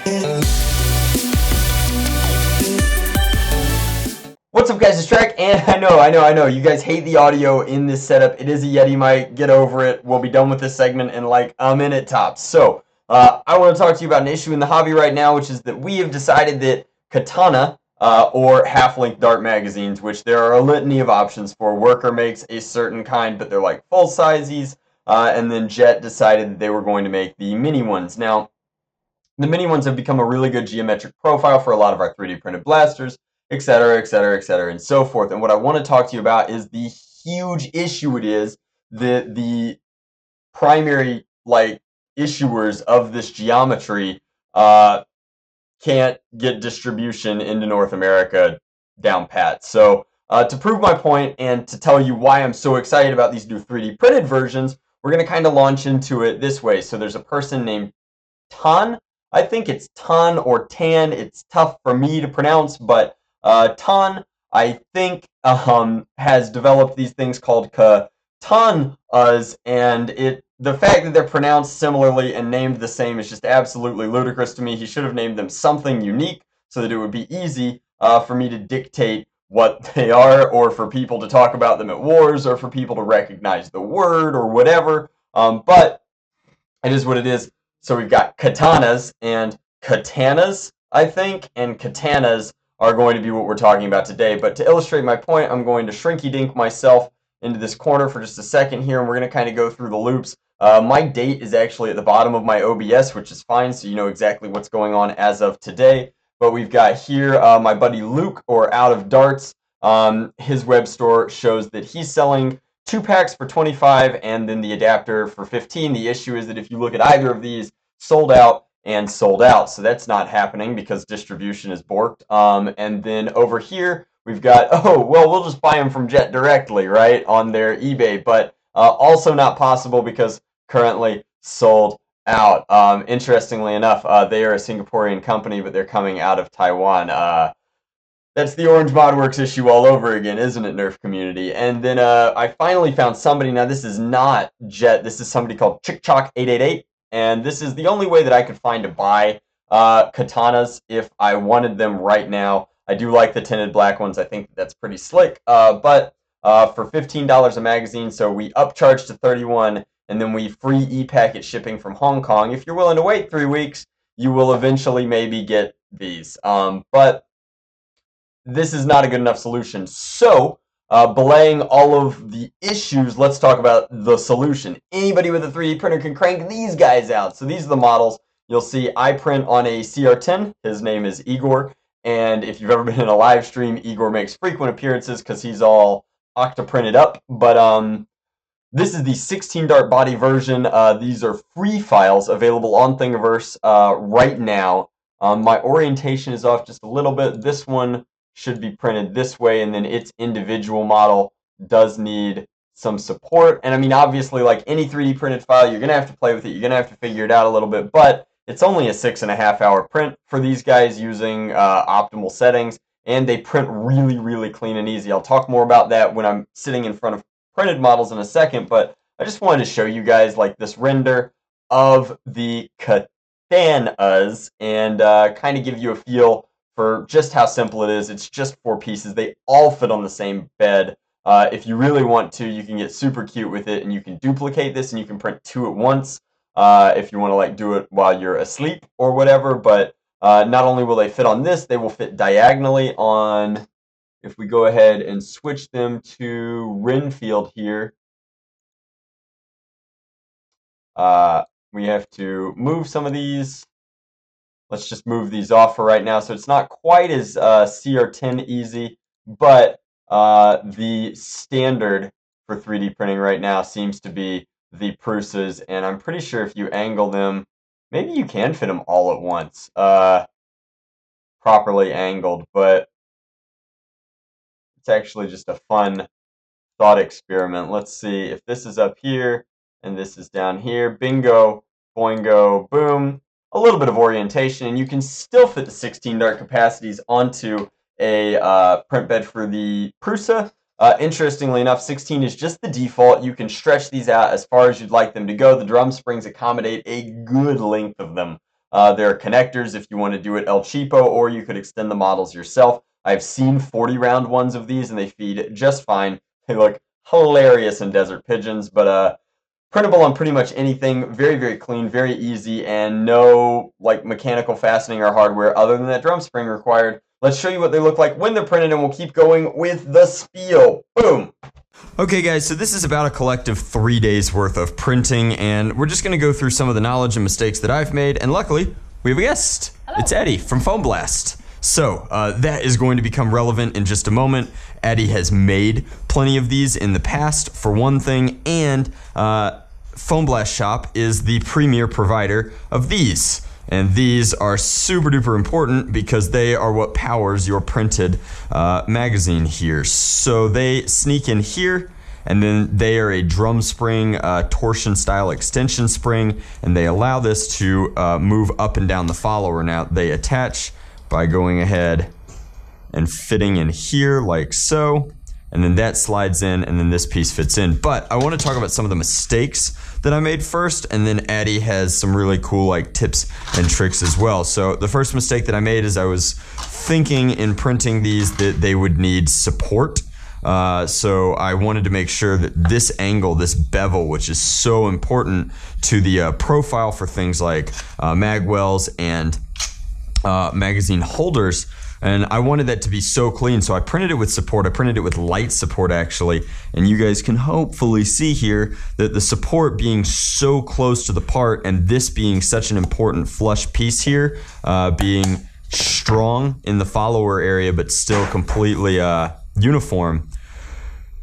What's up, guys? It's Drac, and I know. You guys hate the audio in this setup. It is a Yeti mic. Get over it. We'll be done with this segment in like a minute tops. So, I want to talk to you about an issue in the hobby right now, which is that we have decided that Kathanha, or half-length dart magazines, which there are a litany of options for. Worker makes a certain kind, but they're like full-sizes, and then Jet decided that they were going to make the mini ones. Now, the mini ones have become a really good geometric profile for a lot of our 3D printed blasters, etc., etc., etc., and so forth. And what I want to talk to you about is the huge issue it is that the primary issuers of this geometry can't get distribution into North America down pat. So to prove my point and to tell you why I'm so excited about these new 3D printed versions, we're going to kind of launch into it this way. So there's a person named Tan. I think it's Tan or Tan. It's tough for me to pronounce, but Tan, I think, has developed these things called Kathanhas, and the fact that they're pronounced similarly and named the same is just absolutely ludicrous to me. He should have named them something unique so that it would be easy for me to dictate what they are, or for people to talk about them at wars, or for people to recognize the word, or whatever. But it is what it is. So we've got katanas and katanas, I think, and katanas are going to be what we're talking about today. But to illustrate my point, I'm going to shrinky-dink myself into this corner for just a second here, and we're going to kind of go through the loops. My date is actually at the bottom of my OBS, which is fine, so you know exactly what's going on as of today. But we've got here my buddy Luke, or Out of Darts. His web store shows that he's selling 2 packs for 25 and then the adapter for 15. The issue is that if you look at either of these, sold out and sold out. So that's not happening because distribution is borked. And then over here, we've got, oh, well, we'll just buy them from Jet directly, right, on their eBay. But also not possible because currently sold out. Interestingly enough, they are a Singaporean company, but they're coming out of Taiwan. That's the Orange ModWorks issue all over again, isn't it, Nerf community? And then I finally found somebody. Now, this is not Jet. This is somebody called ChickChalk888. And this is the only way that I could find to buy katanas if I wanted them right now. I do like the tinted black ones. I think that's pretty slick. But for $15 a magazine, so we upcharge to $31, and then we free e-packet shipping from Hong Kong. If you're willing to wait 3 weeks, you will eventually maybe get these. But this is not a good enough solution. So, belaying all of the issues, let's talk about the solution. Anybody with a 3D printer can crank these guys out. So these are the models. You'll see I print on a CR10. His name is Igor. And if you've ever been in a live stream, Igor makes frequent appearances because he's all octoprinted up. But this is the 16 dart body version. These are free files available on Thingiverse right now. My orientation is off just a little bit. This one should be printed this way, and then its individual model does need some support. And I mean, obviously, like any 3D printed file, you're gonna have to play with it, you're gonna have to figure it out a little bit, but it's only a 6.5 hour print for these guys using optimal settings, and they print really, really clean and easy. I'll talk more about that when I'm sitting in front of printed models in a second, but I just wanted to show you guys like this render of the Kathanhas and kind of give you a feel for just how simple it is. It's just 4 pieces. They all fit on the same bed. If you really want to, you can get super cute with it, and you can duplicate this, and you can print 2 at once if you want to like do it while you're asleep or whatever. But not only will they fit on this, they will fit diagonally on, if we go ahead and switch them to Renfield here, we have to move some of these. Let's just move these off for right now. So it's not quite as CR10 easy, but the standard for 3D printing right now seems to be the Prusas, and I'm pretty sure if you angle them, maybe you can fit them all at once, properly angled, but it's actually just a fun thought experiment. Let's see if this is up here and this is down here. Bingo, boingo, boom. A little bit of orientation, and you can still fit the 16 dart capacities onto a print bed for the Prusa. Interestingly enough, 16 is just the default. You can stretch these out as far as you'd like them to go. The drum springs accommodate a good length of them. There are connectors if you want to do it El Cheapo, or you could extend the models yourself. I've seen 40-round ones of these, and they feed just fine. They look hilarious in desert pigeons, but printable on pretty much anything. Very, very clean, very easy, and no like mechanical fastening or hardware other than that drum spring required. Let's show you what they look like when they're printed, and we'll keep going with the spiel. Boom! Okay guys, so this is about a collective 3 days worth of printing, and we're just going to go through some of the knowledge and mistakes that I've made, and luckily, we have a guest. Hello. It's Eddie from Foam Blast. So, that is going to become relevant in just a moment. Eddie has made plenty of these in the past, for one thing, and Foam Blast Shop is the premier provider of these. And these are super duper important because they are what powers your printed magazine here. So they sneak in here, and then they are a drum spring torsion style extension spring, and they allow this to move up and down the follower. Now they attach by going ahead and fitting in here like so, and then that slides in, and then this piece fits in. But I want to talk about some of the mistakes that I made first, and then Addie has some really cool like tips and tricks as well. So the first mistake that I made is I was thinking in printing these that they would need support. So I wanted to make sure that this angle, this bevel, which is so important to the profile for things like mag wells and magazine holders, and I wanted that to be so clean, so I printed it with support. I printed it with light support actually, and you guys can hopefully see here that the support being so close to the part, and this being such an important flush piece here, being strong in the follower area but still completely uniform.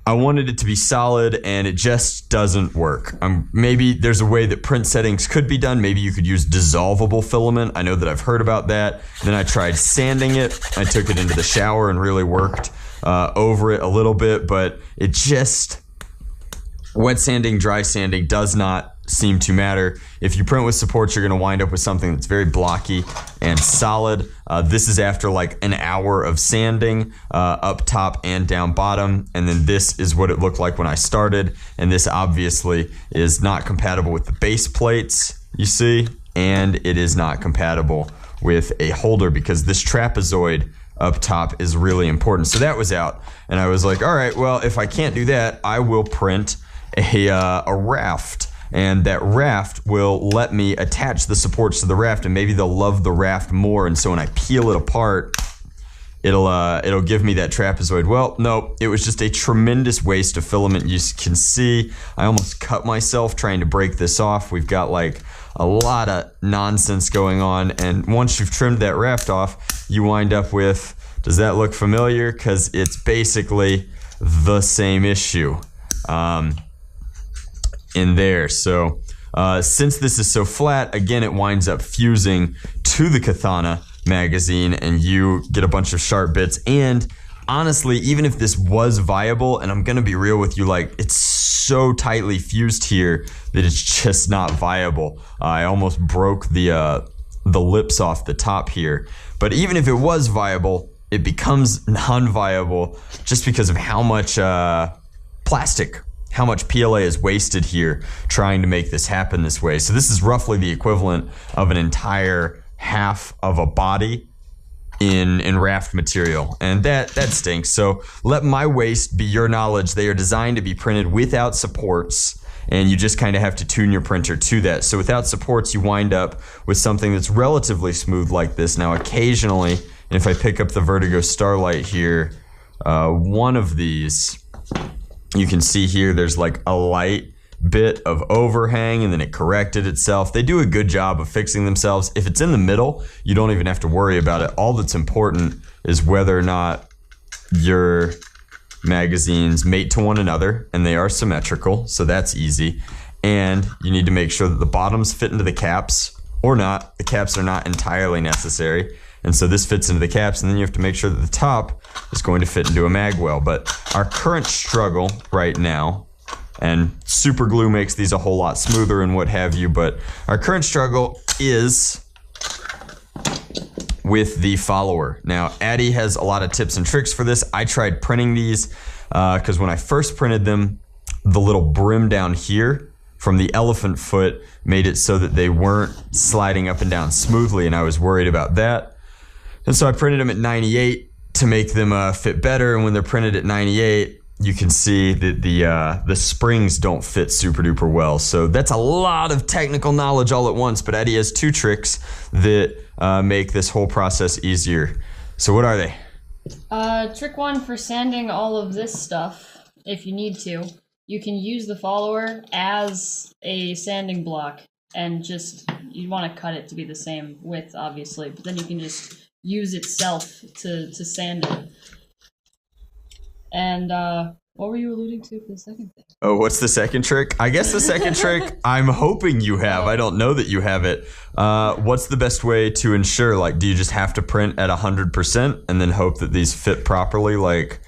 I wanted it to be solid, and it just doesn't work. Maybe there's a way that print settings could be done. Maybe you could use dissolvable filament. I know that I've heard about that. Then I tried sanding it. I took it into the shower and really worked over it a little bit, but it just, wet sanding, dry sanding does not seem to matter. If you print with supports, you're going to wind up with something that's very blocky and solid. This is after like an hour of sanding up top and down bottom, and then this is what it looked like when I started, and this obviously is not compatible with the base plates, you see, and it is not compatible with a holder because this trapezoid up top is really important. So that was out, and I was like, all right, well, if I can't do that, I will print a raft. And that raft will let me attach the supports to the raft, and maybe they'll love the raft more, and so when I peel it apart, it'll give me that trapezoid. Well, no, it was just a tremendous waste of filament. You can see I almost cut myself trying to break this off. We've got like a lot of nonsense going on, and once you've trimmed that raft off, you wind up with, does that look familiar? Because it's basically the same issue in there. So since this is so flat, again, it winds up fusing to the Kathanha magazine, and you get a bunch of sharp bits. And honestly, even if this was viable, and I'm gonna be real with you, like, it's so tightly fused here that it's just not viable. I almost broke the lips off the top here. But even if it was viable, it becomes non-viable just because of how much plastic, how much PLA is wasted here trying to make this happen this way. So this is roughly the equivalent of an entire half of a body in raft material, and that stinks. So let my waste be your knowledge. They are designed to be printed without supports, and you just kind of have to tune your printer to that. So without supports, you wind up with something that's relatively smooth like this. Now occasionally, and if I pick up the Vertigo Starlight here, one of these, you can see here there's like a light bit of overhang, and then it corrected itself. They do a good job of fixing themselves. If it's in the middle, you don't even have to worry about it. All that's important is whether or not your magazines mate to one another, and they are symmetrical, so that's easy. And you need to make sure that the bottoms fit into the caps, or not. The caps are not entirely necessary. And so this fits into the caps, and then you have to make sure that the top is going to fit into a mag well. But our current struggle right now, and super glue makes these a whole lot smoother and what have you, but our current struggle is with the follower. Now, Addie has a lot of tips and tricks for this. I tried printing these because when I first printed them, the little brim down here from the elephant foot made it so that they weren't sliding up and down smoothly, and I was worried about that. And so I printed them at 98 to make them fit better, and when they're printed at 98, you can see that the springs don't fit super duper well. So that's a lot of technical knowledge all at once, but Eddie has 2 tricks that make this whole process easier. So what are they? Trick 1 for sanding all of this stuff, if you need to. You can use the follower as a sanding block, and you want to cut it to be the same width, obviously, but then you can just use itself to sand it. And what were you alluding to for the second thing? Oh, what's the second trick? I guess the second trick, I'm hoping you have. I don't know that you have it. What's the best way to ensure, like, do you just have to print at 100% and then hope that these fit properly? Like,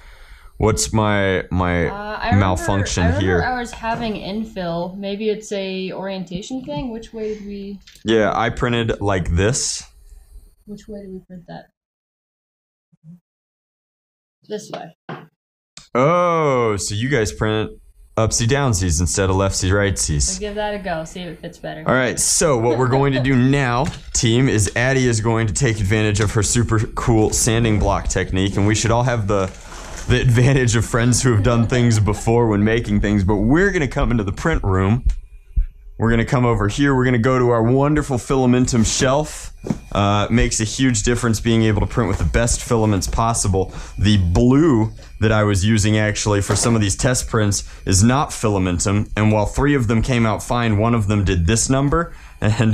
what's my malfunction here? I was having infill. Maybe it's a orientation thing. Which way did we? Yeah, I printed like this. Which way did we print that? This way. Oh, so you guys print upsy downsies instead of leftsy rightsies. So give that a go, see if it fits better. All right, so what we're going to do now, team, is Addie is going to take advantage of her super cool sanding block technique, and we should all have the advantage of friends who have done things before when making things, but we're going to come into the print room. We're going to come over here. We're going to go to our wonderful filamentum shelf. Makes a huge difference being able to print with the best filaments possible. The blue that I was using actually for some of these test prints is not filamentum, and while 3 of them came out fine, 1 of them did this number, and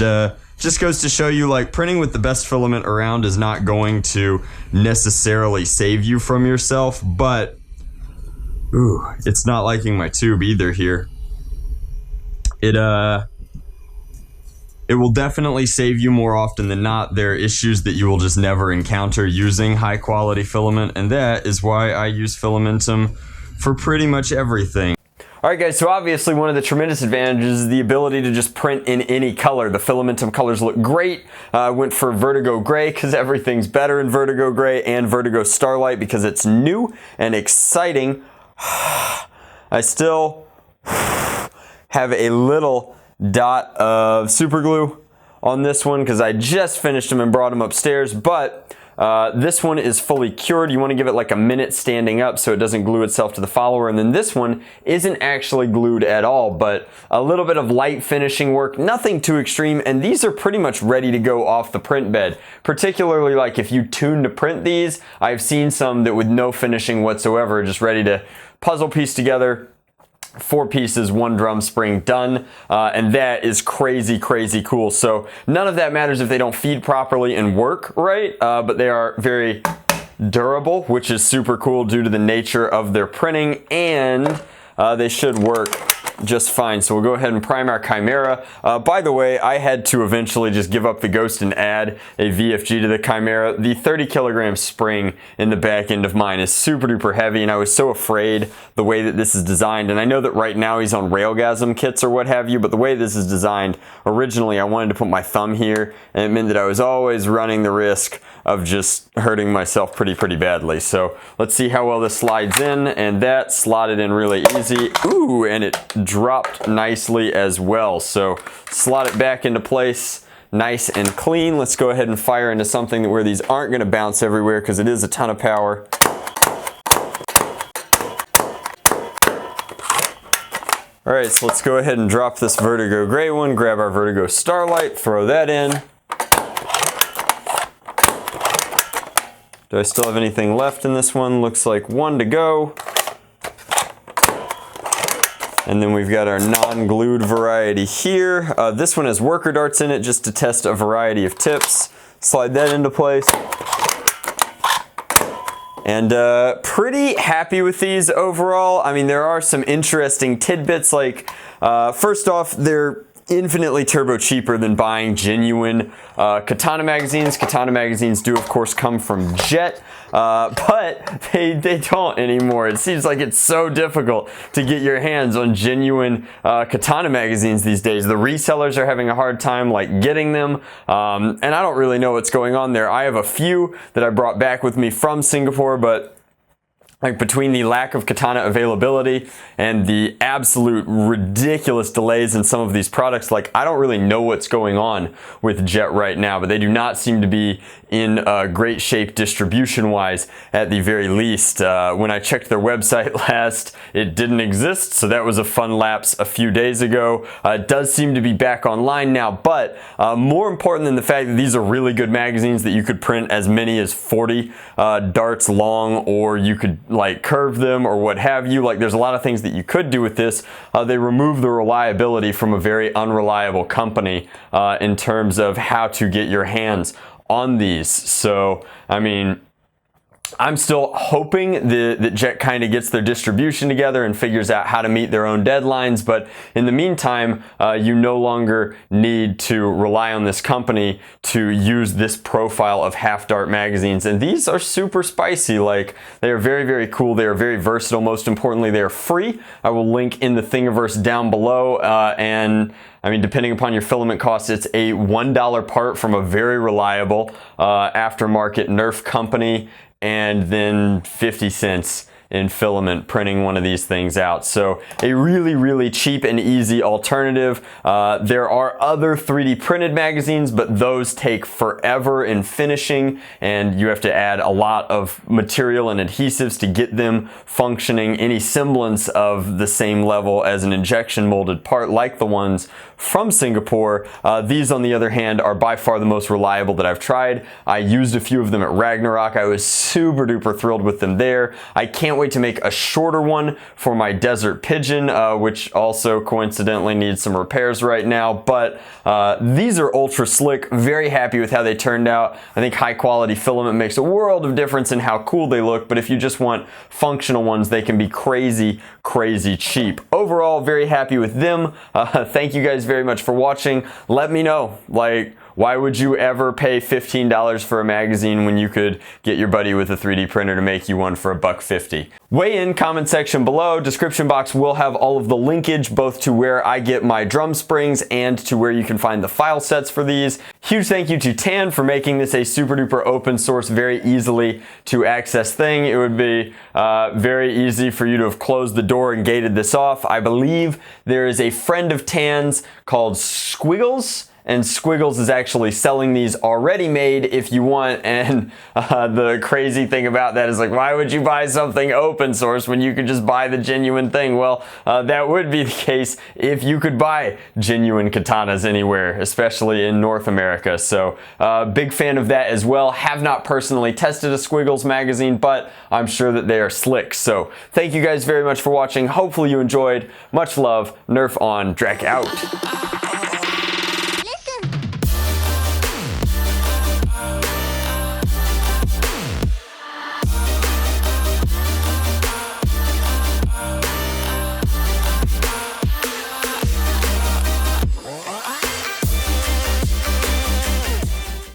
just goes to show you, like, printing with the best filament around is not going to necessarily save you from yourself, but ooh, it's not liking my tube either here. It will definitely save you more often than not. There are issues that you will just never encounter using high quality filament, and that is why I use filamentum for pretty much everything. Alright guys, so obviously one of the tremendous advantages is the ability to just print in any color. The filamentum colors look great. I went for Vertigo Gray because everything's better in Vertigo Gray, and Vertigo Starlight because it's new and exciting. I still have a little dot of super glue on this one because I just finished them and brought them upstairs, but this one is fully cured. You want to give it like a minute standing up so it doesn't glue itself to the follower, and then this one isn't actually glued at all, but a little bit of light finishing work, nothing too extreme, and these are pretty much ready to go off the print bed. Particularly like if you tune to print these, I've seen some that with no finishing whatsoever, just ready to puzzle piece together. 4 pieces, 1 drum spring, done, and that is crazy cool. So none of that matters if they don't feed properly and work right, but they are very durable, which is super cool due to the nature of their printing, and they should work just fine. So we'll go ahead and prime our Chimera. By the way, I had to eventually just give up the Ghost and add a VFG to the Chimera. The 30 kilogram spring in the back end of mine is super duper heavy, and I was so afraid the way that this is designed, and I know that right now he's on Railgasm kits or what have you, but the way this is designed, originally I wanted to put my thumb here, and it meant that I was always running the risk of just hurting myself pretty badly. So let's see how well this slides in, and that slotted in really easy. Ooh, and it dropped nicely as well. So slot it back into place nice and clean. Let's go ahead and fire into something where these aren't going to bounce everywhere because it is a ton of power. Alright, so let's go ahead and drop this Vertigo Gray one, grab our Vertigo Starlight, throw that in. Do I still have anything left in this one? Looks like 1 to go. And then we've got our non-glued variety here. This one has worker darts in it just to test a variety of tips. Slide that into place. And pretty happy with these overall. I mean, there are some interesting tidbits, like first off, they're infinitely turbo cheaper than buying genuine Kathanha magazines. Kathanha magazines do of course come from Jet, but they don't anymore. It seems like it's so difficult to get your hands on genuine Kathanha magazines these days. The resellers are having a hard time like getting them, and I don't really know what's going on there. I have a few that I brought back with me from Singapore, but like between the lack of Kathanha availability and the absolute ridiculous delays in some of these products, like I don't really know what's going on with Jet right now, but they do not seem to be in great shape distribution wise at the very least. When I checked their website last, it didn't exist, so that was a fun lapse a few days ago. It does seem to be back online now, but more important than the fact that these are really good magazines that you could print as many as 40 darts long, or you could like curve them or what have you. Like there's a lot of things that you could do with this. They remove the reliability from a very unreliable company in terms of how to get your hands on these. So I mean, I'm still hoping that Jet kind of gets their distribution together and figures out how to meet their own deadlines, but in the meantime, you no longer need to rely on this company to use this profile of half-dart magazines, and these are super spicy. Like, they are very, very cool. They are very versatile. Most importantly, they are free. I will link in the Thingiverse down below, and I mean, depending upon your filament costs, it's a $1 part from a very reliable aftermarket Nerf company, and then 50 cents in filament printing one of these things out. So a really, really cheap and easy alternative. There are other 3D printed magazines, but those take forever in finishing, and you have to add a lot of material and adhesives to get them functioning any semblance of the same level as an injection molded part like the ones from Singapore. These, on the other hand, are by far the most reliable that I've tried. I used a few of them at Ragnarok. I was super duper thrilled with them there. I can't wait to make a shorter one for my Desert Pigeon, which also coincidentally needs some repairs right now, but these are ultra slick. Very happy with how they turned out. I think high quality filament makes a world of difference in how cool they look, but if you just want functional ones, they can be crazy, crazy cheap. Overall, very happy with them. Thank you guys very much for watching. Let me know, like, why would you ever pay $15 for a magazine when you could get your buddy with a 3D printer to make you one for $1.50? Weigh in, comment section below. Description box will have all of the linkage, both to where I get my drum springs and to where you can find the file sets for these. Huge thank you to Tan for making this a super duper open source, very easily to access thing. It would be very easy for you to have closed the door and gated this off. I believe there is a friend of Tan's called Squiggles, and Squiggles is actually selling these already made if you want, and the crazy thing about that is, like, why would you buy something open source when you could just buy the genuine thing? Well, that would be the case if you could buy genuine katanas anywhere, especially in North America. So big fan of that as well. Have not personally tested a Squiggles magazine, but I'm sure that they are slick. So thank you guys very much for watching. Hopefully you enjoyed. Much love. Nerf on. Drac out.